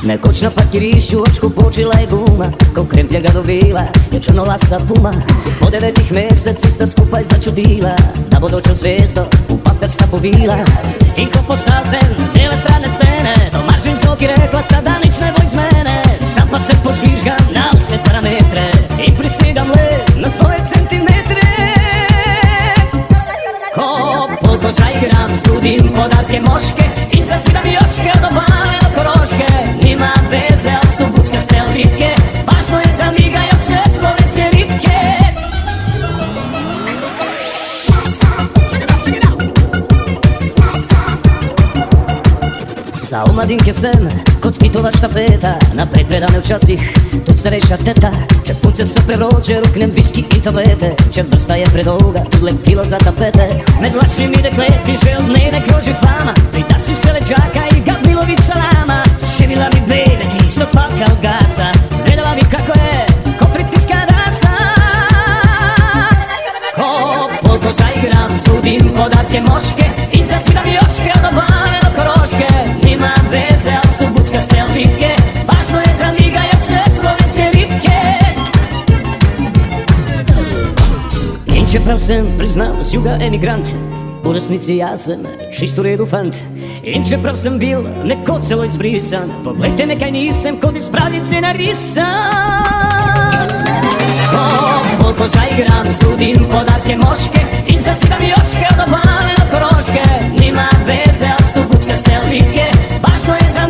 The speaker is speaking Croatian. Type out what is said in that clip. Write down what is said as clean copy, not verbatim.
Nekoć na parkirišću očku počela je guma, ko kremplja ga dobila, je črnolasa puma. Po 9 mesec ista skupa je začudila, da bo dočeo zvezdo u papir sta povila. I ko postazen, dele strane scene, domažim zoki rekla sta da nič ne bo iz mene. Sam pa se požvižgam na vse parametre i prisegam le na svoje centimetre. Ko polko zaigram, zbudim podatske moške i zasidam Joške od Obale do Koroške. Nima veze, al su bucke stelvitke, važno je da migaju sve slovenske ritke. Za omladinke sem, kod Titova štafeta, napred predane včasih, тут starejša teta. Če punce se preroče, ruknem viski i tablete, če vrsta je predolga, tu lepilo za tapete. Med lačnimi dekleti že od nje ne kroži fama, pri Dasi vse lečaka i Gabrilović salama. Sivila mi bejbe ti što palka od gasa, gledala mi kako je, ko pritiska Dasa. Ko polko zaigram, zbudim podatske moške i zasidam Joške od Obale do Koroške. Nima veze, al su bucka stelvitke, važno je da migaju sve slovenske ritke. In čeprav sem, priznam, s juga emigrant, u resnici ja sam čist u redu fant. In čeprav sam bil neko celo izbrisan, pogledajte me kaj nisam kod ispravljice narisan. Ko polko zaigram, zbudim podatske moške i zasidam Joške od Obale do Koroške. Nima veze, al su bucka stelvitke, važno je da